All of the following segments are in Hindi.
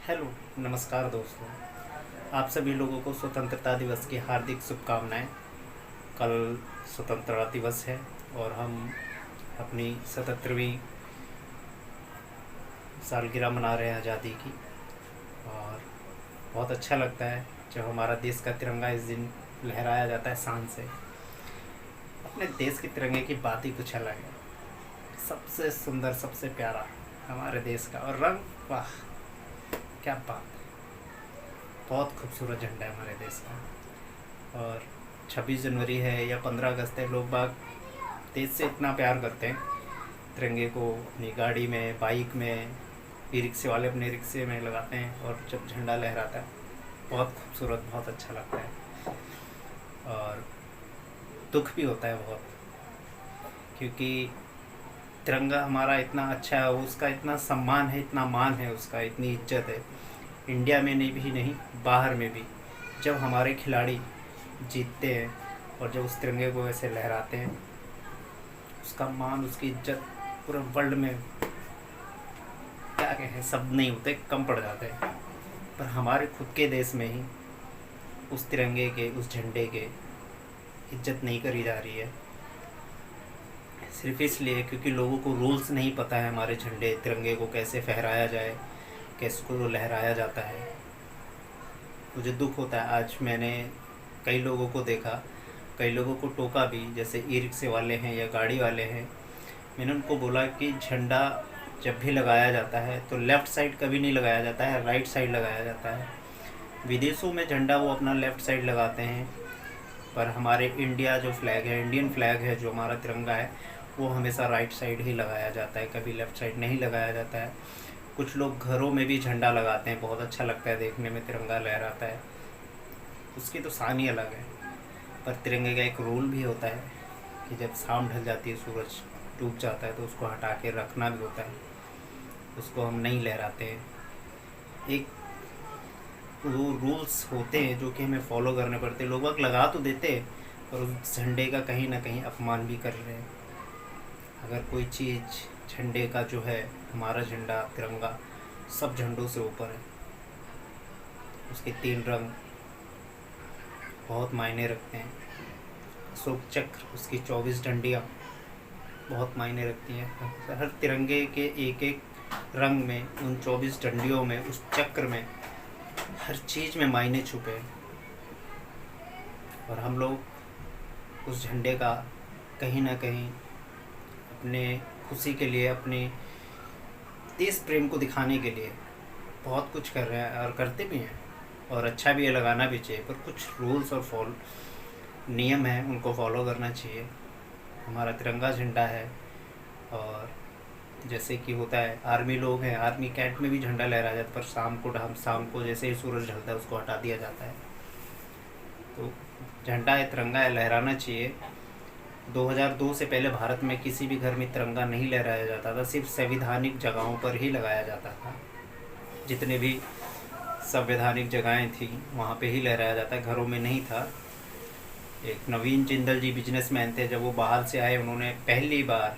हेलो, नमस्कार दोस्तों। आप सभी लोगों को स्वतंत्रता दिवस की हार्दिक शुभकामनाएं। कल स्वतंत्रता दिवस है और हम अपनी 77वीं सालगिरह मना रहे हैं आज़ादी की। और बहुत अच्छा लगता है जब हमारा देश का तिरंगा इस दिन लहराया जाता है शान से। अपने देश के तिरंगे की बात ही कुछ अलग है। सबसे सुंदर, सबसे प्यारा हमारे देश का, और रंग, वाह क्या बात है। बहुत खूबसूरत झंडा है हमारे देश का। और 26 जनवरी है या 15 अगस्त है, लोग बाग देश से इतना प्यार करते हैं, तिरंगे को अपनी गाड़ी में, बाइक में, ई रिक्शे वाले अपने रिक्शे में लगाते हैं और जब झंडा लहराता है बहुत खूबसूरत, बहुत अच्छा लगता है। और दुख भी होता है बहुत, क्योंकि तिरंगा हमारा इतना अच्छा है, उसका इतना सम्मान है, इतना मान है, उसका इतनी इज्जत है इंडिया में नहीं भी नहीं, बाहर में भी। जब हमारे खिलाड़ी जीतते हैं और जब उस तिरंगे को ऐसे लहराते हैं, उसका मान, उसकी इज्जत पूरे वर्ल्ड में, क्या कहें, सब नहीं होते, कम पड़ जाते हैं। पर हमारे खुद के देश में ही उस तिरंगे के, उस झंडे के इज्जत नहीं करी जा रही है, सिर्फ इसलिए क्योंकि लोगों को रूल्स नहीं पता है। हमारे झंडे, तिरंगे को कैसे फहराया जाए, कैसे को लहराया जाता है। मुझे दुख होता है, आज मैंने कई लोगों को देखा, कई लोगों को टोका भी, जैसे ई रिक्शे वाले हैं या गाड़ी वाले हैं। मैंने उनको बोला कि झंडा जब भी लगाया जाता है तो लेफ़्ट साइड कभी नहीं लगाया जाता है, राइट साइड लगाया जाता है। विदेशों में झंडा वो अपना लेफ़्ट साइड लगाते हैं, पर हमारे इंडिया जो फ्लैग है, इंडियन फ्लैग है, जो हमारा तिरंगा है, वो हमेशा राइट साइड ही लगाया जाता है, कभी लेफ़्ट साइड नहीं लगाया जाता है। कुछ लोग घरों में भी झंडा लगाते हैं, बहुत अच्छा लगता है देखने में, तिरंगा लहराता है, उसकी तो शान ही अलग है। पर तिरंगे का एक रूल भी होता है कि जब शाम ढल जाती है, सूरज डूब जाता है, तो उसको हटा के रखना भी होता है, उसको हम नहीं लहराते हैं। एक वो रूल्स होते हैं जो कि हमें फॉलो करने पड़ते हैं। लोग लगा तो देते हैं पर उस झंडे का कहीं ना कहीं अपमान भी कर रहे हैं। अगर कोई चीज़ झंडे का जो है, हमारा झंडा तिरंगा सब झंडों से ऊपर है, उसके 3 रंग बहुत मायने रखते हैं। अशोक चक्र, उसकी 24 डंडियाँ बहुत मायने रखती हैं। हर तिरंगे के एक एक रंग में, उन 24 डंडियों में, उस चक्र में, हर चीज़ में मायने छुपे हैं। और हम लोग उस झंडे का कहीं ना कहीं अपने खुशी के लिए, अपने देश प्रेम को दिखाने के लिए बहुत कुछ कर रहे हैं और करते भी हैं, और अच्छा भी है, लगाना भी चाहिए। पर कुछ रूल्स और नियम हैं, उनको फॉलो करना चाहिए। हमारा तिरंगा झंडा है, और जैसे कि होता है, आर्मी लोग हैं, आर्मी कैंट में भी झंडा लहराया जाता है, पर शाम को जैसे ही सूरज ढलता है उसको हटा दिया जाता है। तो झंडा है, तिरंगा है, लहराना चाहिए। 2002 से पहले भारत में किसी भी घर में तिरंगा नहीं लहराया जाता था, सिर्फ संवैधानिक जगहों पर ही लगाया जाता था। जितने भी संवैधानिक जगहें थी वहाँ पे ही लहराया जाता है, घरों में नहीं था। एक नवीन जिंदल जी बिजनेसमैन थे, जब वो बाहर से आए, उन्होंने पहली बार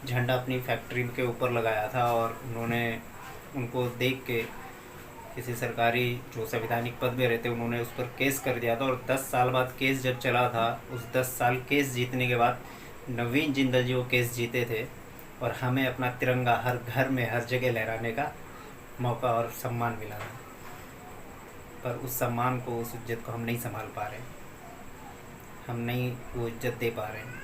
झंडा अपनी फैक्ट्री के ऊपर लगाया था, और उन्होंने, उनको देख के किसी सरकारी जो संवैधानिक पद में रहते, उन्होंने उस पर केस कर दिया था। और 10 साल बाद केस जब चला था, उस 10 साल केस जीतने के बाद नवीन जिंदल जी वो केस जीते थे, और हमें अपना तिरंगा हर घर में, हर जगह लहराने का मौका और सम्मान मिला था। पर उस सम्मान को, उस इज्जत को हम नहीं संभाल पा रहे, हम नहीं वो इज्जत दे पा रहे हैं।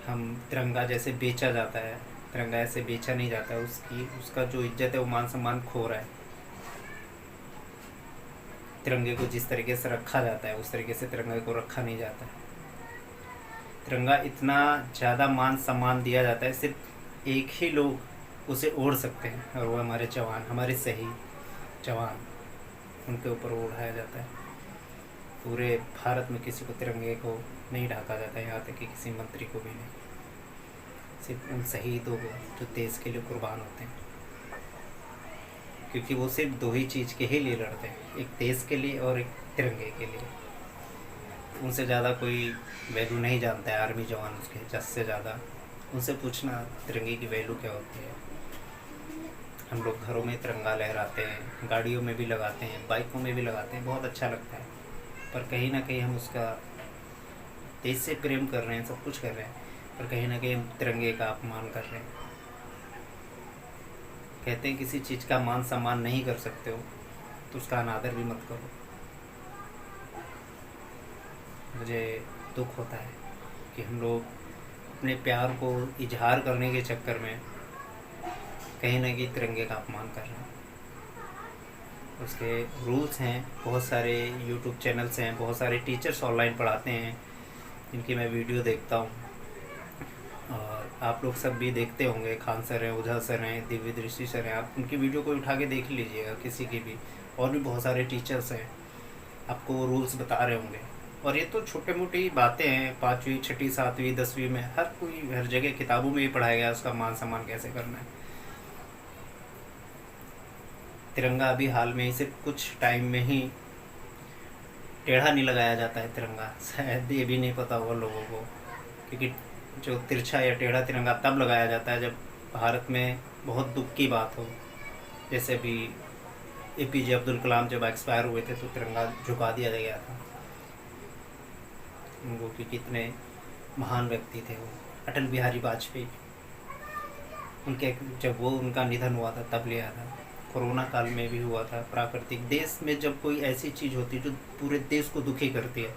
हम तिरंगा जैसे बेचा जाता है, तिरंगा ऐसे बेचा नहीं जाता है, उसका जो इज्जत है, वो मान सम्मान खो रहा है। तिरंगे को जिस तरीके से रखा जाता है उस तरीके से तिरंगे को रखा नहीं जाता है। तिरंगा इतना ज़्यादा मान सम्मान दिया जाता है, सिर्फ एक ही लोग उसे ओढ़ सकते हैं, और वो हमारे जवान, हमारे शहीद जवान, उनके ऊपर ओढ़ाया जाता है। पूरे भारत में किसी को तिरंगे को नहीं ढाका जाता, यहाँ तक कि किसी मंत्री को भी नहीं, सिर्फ उन शहीदों को जो देश के लिए कुर्बान होते हैं, क्योंकि वो सिर्फ 2 ही चीज़ के ही लिए लड़ते हैं, एक देश के लिए और एक तिरंगे के लिए। उनसे ज़्यादा कोई वैल्यू नहीं जानता है आर्मी जवान, उसके जस से ज़्यादा। उनसे पूछना तिरंगे की वैल्यू क्या होती है। हम लोग घरों में तिरंगा लहराते हैं, गाड़ियों में भी लगाते हैं, बाइकों में भी लगाते हैं, बहुत अच्छा लगता है। पर कहीं ना कहीं हम उसका देश से प्रेम कर रहे हैं, सब कुछ कर रहे हैं, पर कहीं ना कहीं हम तिरंगे का अपमान कर रहे हैं। कहते हैं किसी चीज़ का मान सम्मान नहीं कर सकते हो तो उसका अनादर भी मत करो। मुझे दुख होता है कि हम लोग अपने प्यार को इजहार करने के चक्कर में कहीं ना कहीं तिरंगे का अपमान कर रहे हैं। उसके रूल्स हैं, बहुत सारे यूट्यूब चैनल्स हैं, बहुत सारे टीचर्स ऑनलाइन पढ़ाते हैं जिनकी मैं वीडियो देखता हूँ, और आप लोग सब भी देखते होंगे। खान सर हैं, ओझा सर हैं, दिव्य दृष्टि सर हैं, आप उनकी वीडियो को उठा के देख लीजिएगा, किसी की भी। और भी बहुत सारे टीचर्स हैं, आपको वो रूल्स बता रहे होंगे। और ये तो छोटे मोटी बातें हैं, 5वीं 6वीं 7वीं 10वीं में हर कोई, हर जगह किताबों में ही पढ़ाया गया उसका मान सम्मान कैसे करना है। तिरंगा अभी हाल में ही सिर्फ कुछ टाइम में ही टेढ़ा नहीं लगाया जाता है तिरंगा, शायद ये भी नहीं पता होगा लोगों को, क्योंकि जो तिरछा या टेढ़ा तिरंगा तब लगाया जाता है जब भारत में बहुत दुख की बात हो। जैसे अभी APJ अब्दुल कलाम जब एक्सपायर हुए थे तो तिरंगा झुका दिया गया था उनको, कि कितने महान व्यक्ति थे वो। अटल बिहारी वाजपेयी, उनके जब वो उनका निधन हुआ था तब लिया था। कोरोना काल में भी हुआ था प्राकृतिक। देश में जब कोई ऐसी चीज़ होती है जो पूरे देश को दुखी करती है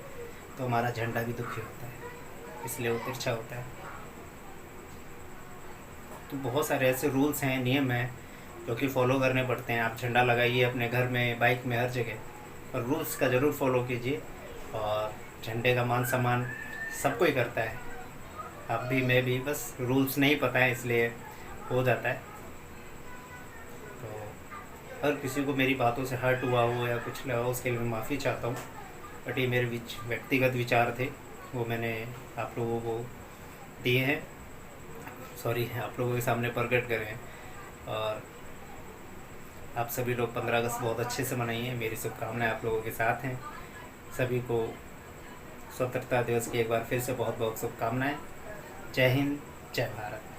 तो हमारा झंडा भी दुखी होता है, इसलिए वो तिरछा होता है। तो बहुत सारे ऐसे रूल्स हैं, नियम हैं जो कि फॉलो करने पड़ते हैं। आप झंडा लगाइए अपने घर में, बाइक में, हर जगह, और रूल्स का ज़रूर फॉलो कीजिए। और झंडे का मान सम्मान सबको ही करता है, आप भी, मैं भी, बस रूल्स नहीं पता है इसलिए हो जाता है। तो हर किसी को मेरी बातों से हर्ट हुआ हो या कुछ लगा हो उसके लिए मैं माफ़ी चाहता हूँ, बट ये मेरे व्यक्तिगत विचार थे, वो मैंने आप लोगों को दिए हैं, सॉरी, आप लोगों के सामने प्रकट करे हैं। और आप सभी लोग 15 अगस्त बहुत अच्छे से मनाइए, मेरी शुभकामनाएं आप लोगों के साथ हैं। सभी को स्वतंत्रता दिवस की एक बार फिर से बहुत बहुत शुभकामनाएं। जय हिंद, जय भारत।